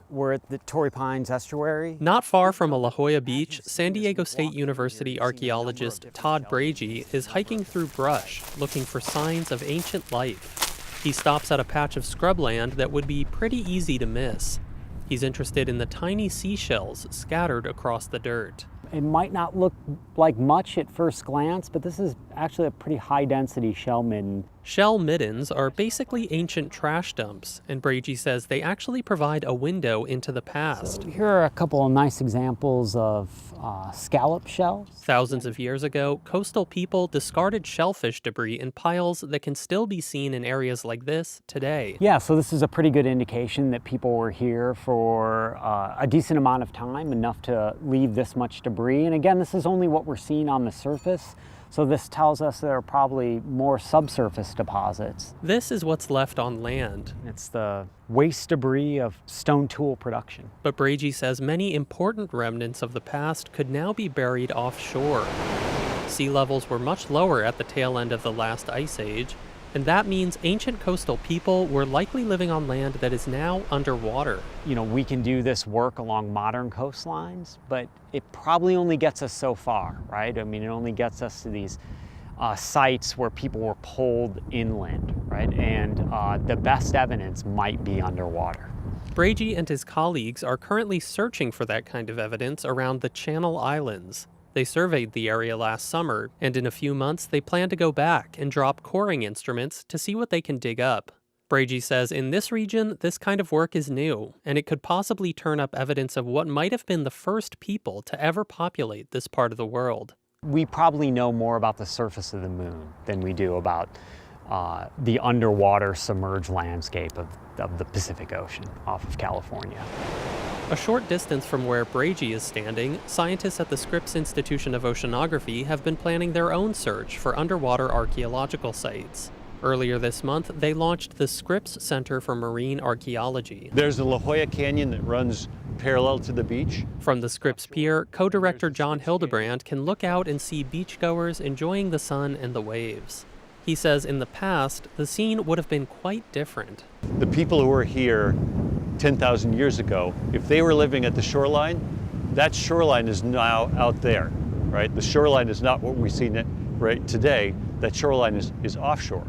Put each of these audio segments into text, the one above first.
We're at the Torrey Pines Estuary. Not far from La Jolla Beach, San Diego State University archaeologist Todd Brady is hiking through brush, looking for signs of ancient life. He stops at a patch of scrubland that would be pretty easy to miss. He's interested in the tiny seashells scattered across the dirt. It might not look like much at first glance, but this is actually a pretty high-density shell midden. Shell middens are basically ancient trash dumps, and Brady says they actually provide a window into the past. So here are a couple of nice examples of scallop shells. Thousands of years ago, coastal people discarded shellfish debris in piles that can still be seen in areas like this today. Yeah, so this is a pretty good indication that people were here for a decent amount of time, enough to leave this much debris. And again, this is only what we're seeing on the surface. So this tells us there are probably more subsurface deposits. This is what's left on land. It's the waste debris of stone tool production. But Brady says many important remnants of the past could now be buried offshore. Sea levels were much lower at the tail end of the last ice age, and that means ancient coastal people were likely living on land that is now underwater. You know, we can do this work along modern coastlines, but it probably only gets us so far, right? I mean, it only gets us to these sites where people were pulled inland, right? And the best evidence might be underwater. Brady and his colleagues are currently searching for that kind of evidence around the Channel Islands. They surveyed the area last summer, and in a few months they plan to go back and drop coring instruments to see what they can dig up. Brady says in this region, this kind of work is new, and it could possibly turn up evidence of what might have been the first people to ever populate this part of the world. We probably know more about the surface of the moon than we do about the underwater submerged landscape of the Pacific Ocean off of California. A short distance from where Brady is standing, scientists at the Scripps Institution of Oceanography have been planning their own search for underwater archaeological sites. Earlier this month, they launched the Scripps Center for Marine Archaeology. There's the La Jolla Canyon that runs parallel to the beach. From the Scripps Pier, co-director John Hildebrand can look out and see beachgoers enjoying the sun and the waves. He says in the past, the scene would have been quite different. The people who were here 10,000 years ago, if they were living at the shoreline, that shoreline is now out there, right? The shoreline is not what we see right today. That shoreline is offshore.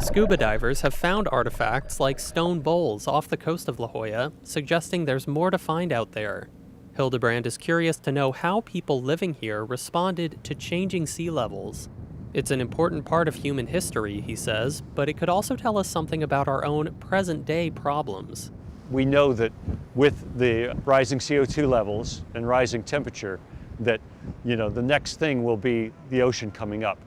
Scuba divers have found artifacts like stone bowls off the coast of La Jolla, suggesting there's more to find out there. Hildebrand is curious to know how people living here responded to changing sea levels. It's an important part of human history, he says, but it could also tell us something about our own present-day problems. We know that with the rising CO2 levels and rising temperature, that, you know, the next thing will be the ocean coming up.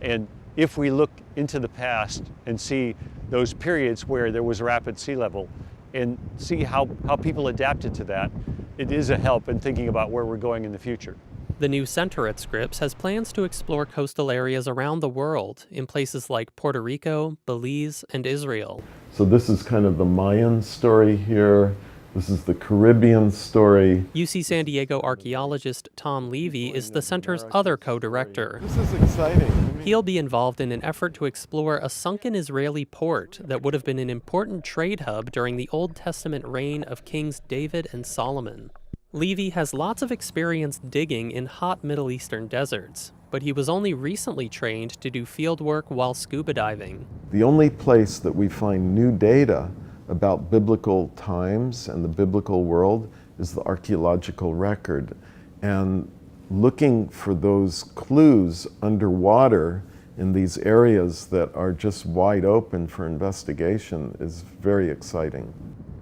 And if we look into the past and see those periods where there was rapid sea level and see how people adapted to that, it is a help in thinking about where we're going in the future. The new center at Scripps has plans to explore coastal areas around the world in places like Puerto Rico, Belize, and Israel. So this is kind of the Mayan story here. This is the Caribbean story. UC San Diego archaeologist Tom Levy is the center's other co-director. This is exciting. He'll be involved in an effort to explore a sunken Israeli port that would have been an important trade hub during the Old Testament reign of Kings David and Solomon. Levy has lots of experience digging in hot Middle Eastern deserts, but he was only recently trained to do field work while scuba diving. The only place that we find new data about biblical times and the biblical world is the archaeological record. And looking for those clues underwater in these areas that are just wide open for investigation is very exciting.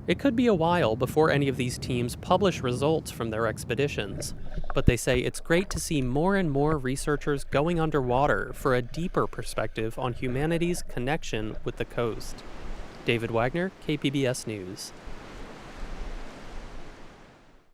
It could be a while before any of these teams publish results from their expeditions, but they say it's great to see more and more researchers going underwater for a deeper perspective on humanity's connection with the coast. David Wagner, KPBS News.